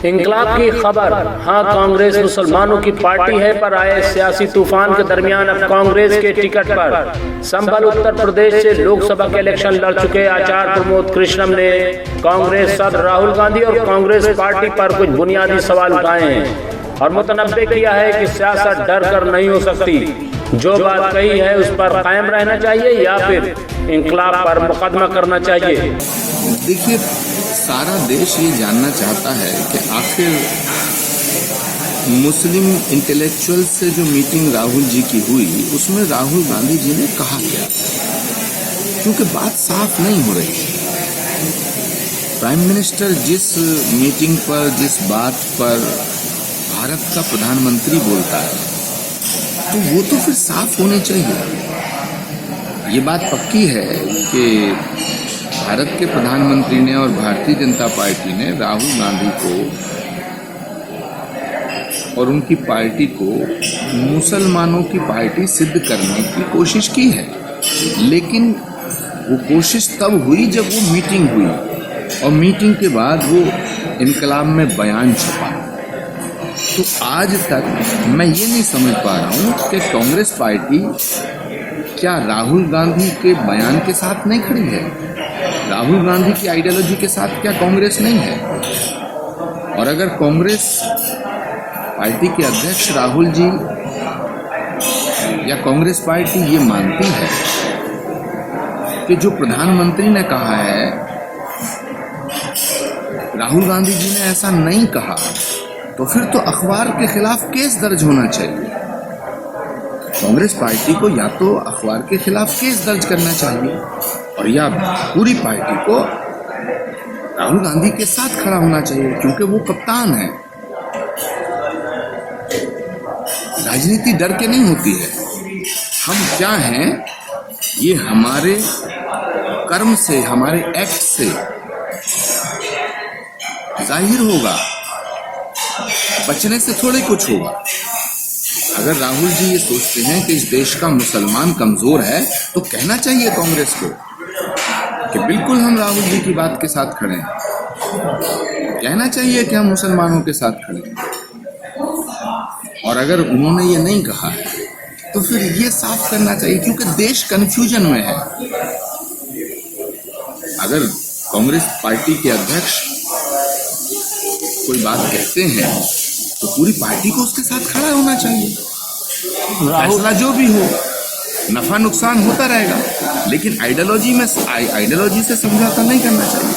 इंकलाब की खबर। हाँ, कांग्रेस मुसलमानों की पार्टी है, पर आए सियासी तूफान के दरमियान अब कांग्रेस के टिकट पर संभल उत्तर प्रदेश से लोकसभा के इलेक्शन लड़ चुके आचार्य प्रमोद कृष्णम ने कांग्रेस सदर राहुल गांधी और कांग्रेस पार्टी पर कुछ बुनियादी सवाल उठाए हैं और मुतनब्बे किया है कि सियासत डर कर नहीं हो सकती। जो बात कही है उस पर कायम रहना चाहिए या फिर इंकलाब पर मुकदमा करना चाहिए। देखिए, सारा देश ये जानना चाहता है कि आखिर मुस्लिम इंटेलेक्चुअल से जो मीटिंग राहुल जी की हुई उसमें राहुल गांधी जी ने कहा क्या, क्योंकि बात साफ नहीं हो रही। प्राइम मिनिस्टर जिस मीटिंग पर, जिस बात पर भारत का प्रधानमंत्री बोलता है तो वो तो फिर साफ होने चाहिए। ये बात पक्की है कि भारत के प्रधानमंत्री ने और भारतीय जनता पार्टी ने राहुल गांधी को और उनकी पार्टी को मुसलमानों की पार्टी सिद्ध करने की कोशिश की है, लेकिन वो कोशिश तब हुई जब वो मीटिंग हुई और मीटिंग के बाद वो इनकलाब में बयान छपा। तो आज तक मैं ये नहीं समझ पा रहा हूँ कि कांग्रेस पार्टी क्या राहुल गांधी के बयान के साथ नहीं खड़ी है, राहुल गांधी की आइडियोलॉजी के साथ क्या कांग्रेस नहीं है। और अगर कांग्रेस पार्टी के अध्यक्ष राहुल जी या कांग्रेस पार्टी ये मानती है कि जो प्रधानमंत्री ने कहा है राहुल गांधी जी ने ऐसा नहीं कहा, तो फिर तो अखबार के खिलाफ केस दर्ज होना चाहिए। कांग्रेस पार्टी को या तो अखबार के खिलाफ केस दर्ज करना चाहिए और या पूरी पार्टी को राहुल गांधी के साथ खड़ा होना चाहिए, क्योंकि वो कप्तान है। राजनीति डर के नहीं होती है। हम क्या हैं ये हमारे कर्म से, हमारे एक्ट से जाहिर होगा, बचने से थोड़े कुछ होगा। अगर राहुल जी ये सोचते हैं कि इस देश का मुसलमान कमजोर है तो कहना चाहिए कांग्रेस को कि बिल्कुल हम राहुल जी की बात के साथ खड़े हैं, कहना चाहिए कि हम मुसलमानों के साथ खड़े हैं। और अगर उन्होंने ये नहीं कहा है तो फिर ये साफ करना चाहिए, क्योंकि देश कंफ्यूजन में है। अगर कांग्रेस पार्टी के अध्यक्ष कोई बात कहते हैं तो पूरी पार्टी को उसके साथ खड़ा होना चाहिए। फैसला जो भी हो, नफा नुकसान होता रहेगा, लेकिन आइडियोलॉजी से समझौता नहीं करना चाहिए।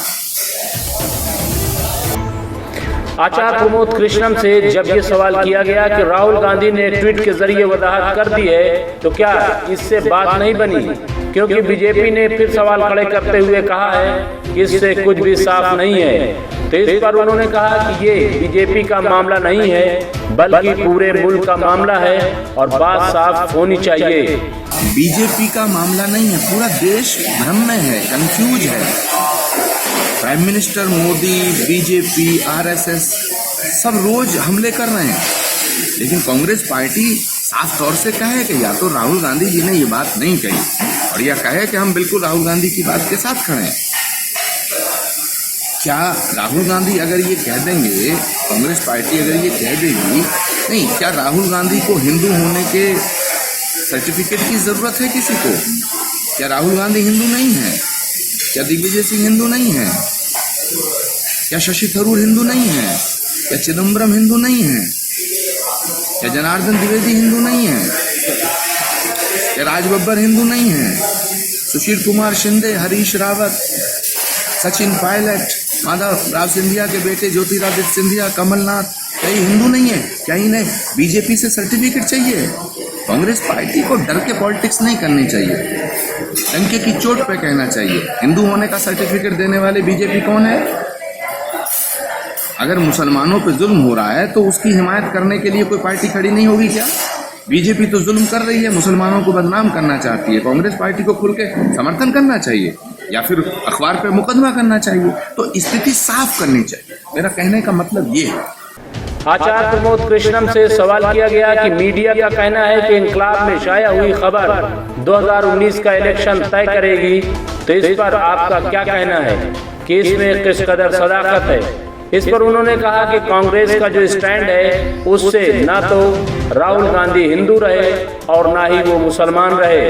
आचार्य प्रमोद कृष्णम से जब ये सवाल किया गया कि राहुल गांधी ने ट्वीट के जरिए वजाहत कर दी है तो क्या इससे बात नहीं बनी, क्योंकि बीजेपी ने फिर सवाल खड़े करते हुए कहा है कि इससे कुछ भी साफ नहीं है। तो इस पर उन्होंने कहा कि ये बीजेपी का मामला नहीं है बल्कि पूरे मुल्क का मामला है और बात साफ होनी चाहिए। बीजेपी का मामला नहीं है, पूरा देश भ्रम में है, कंफ्यूज है। Prime minister Modi, BJP, RSS सब रोज हमले कर रहे हैं, लेकिन कांग्रेस पार्टी साफ तौर से कहे कि या तो राहुल गांधी जी ने ये बात नहीं कही और या कहे कि हम बिल्कुल राहुल गांधी की बात के साथ खड़े हैं। क्या राहुल गांधी अगर ये कह देंगे, कांग्रेस पार्टी अगर ये कह देगी, नहीं, क्या राहुल गांधी को हिंदू होने के सर्टिफिकेट की जरूरत है किसी को? क्या राहुल गांधी हिंदू नहीं है? क्या दिग्विजय सिंह हिंदू नहीं है? क्या शशि थरूर हिंदू नहीं है? क्या चिदम्बरम हिंदू नहीं है? क्या जनार्दन द्विवेदी हिंदू नहीं है? क्या राज बब्बर हिंदू नहीं है? सुशील कुमार शिंदे, हरीश रावत, सचिन पायलट, माधव राव सिंधिया के बेटे ज्योतिरादित्य सिंधिया, कमलनाथ, क्या ये हिंदू नहीं है? क्या इन्हें बीजेपी से सर्टिफिकेट चाहिए? कांग्रेस पार्टी को डर के पॉलिटिक्स नहीं करनी चाहिए, डंके की चोट पे कहना चाहिए। हिंदू होने का सर्टिफिकेट देने वाले बीजेपी कौन है? अगर मुसलमानों पे जुल्म हो रहा है तो उसकी हिमायत करने के लिए कोई पार्टी खड़ी नहीं होगी क्या? बीजेपी तो जुल्म कर रही है, मुसलमानों को बदनाम करना चाहती है। कांग्रेस पार्टी को खुल के समर्थन करना चाहिए या फिर अखबार पे मुकदमा करना चाहिए। तो स्थिति साफ करनी चाहिए, मेरा कहने का मतलब ये है। आचार्य प्रमोद कृष्णम से सवाल किया गया कि मीडिया का कहना है कि इंकलाब में शाया हुई खबर 2019 का इलेक्शन तय करेगी, तो इस पर आपका क्या कहना है कि इसमें किस कदर सदाकत है? इस पर उन्होंने कहा कि कांग्रेस का जो स्टैंड है उससे ना तो राहुल गांधी हिंदू रहे और ना ही वो मुसलमान रहे।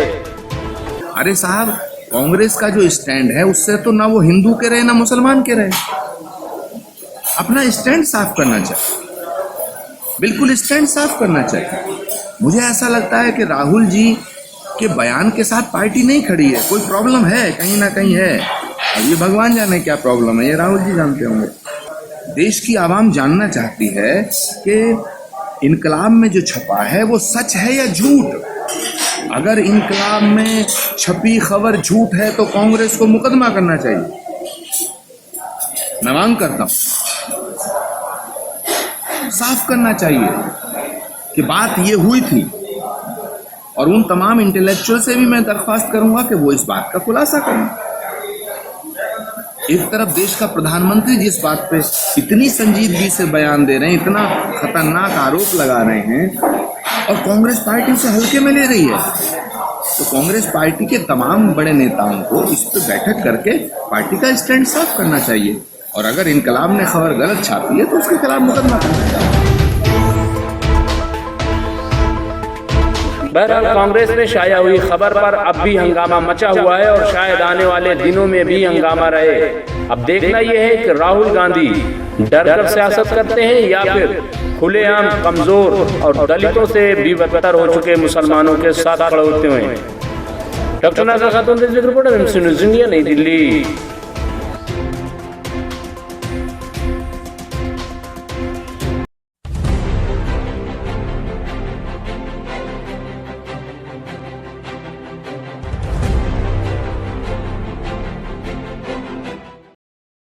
अरे साहब, कांग्रेस का जो स्टैंड है उससे तो ना वो हिंदू के रहे ना मुसलमान के रहे। अपना स्टैंड साफ करना चाहिए, बिल्कुल स्टैंड साफ करना चाहिए। मुझे ऐसा लगता है कि राहुल जी के बयान के साथ पार्टी नहीं खड़ी है, कोई प्रॉब्लम है, कहीं ना कहीं है। अब ये भगवान जाने क्या प्रॉब्लम है, ये राहुल जी जानते होंगे। देश की आवाम जानना चाहती है कि इनकलाब में जो छपा है वो सच है या झूठ। अगर इनकलाब में छपी खबर झूठ है तो कांग्रेस को मुकदमा करना चाहिए। मैं मांग करता हूं, साफ करना चाहिए कि बात ये हुई थी। और उन तमाम इंटेलेक्चुअल से भी मैं दरख्वास्त करूंगा कि वो इस बात का खुलासा करें। एक तरफ देश का प्रधानमंत्री जिस बात पे इतनी संजीदगी से बयान दे रहे हैं, इतना खतरनाक आरोप लगा रहे हैं, और कांग्रेस पार्टी उसे हल्के में ले रही है, तो कांग्रेस पार्टी के तमाम बड़े नेताओं को इस पर बैठक करके पार्टी का स्टैंड साफ करना चाहिए। और अगर इनकलाब ने खबर गलत छापी है तो उसके खिलाफ मुकदमा करना चाहिए। बहरहाल कांग्रेस में शाया हुई खबर पर अब भी हंगामा मचा हुआ है और शायद आने वाले दिनों में भी हंगामा रहे। अब देखना यह है कि राहुल गांधी डर कर सियासत करते हैं या फिर खुलेआम कमजोर और दलितों से भी बदतर हो चुके मुसलमानों के साथ खड़े होते हुए। डॉक्टर नाज़र खातून, रिपोर्टर, MC न्यूज़ इंडिया, नई दिल्ली।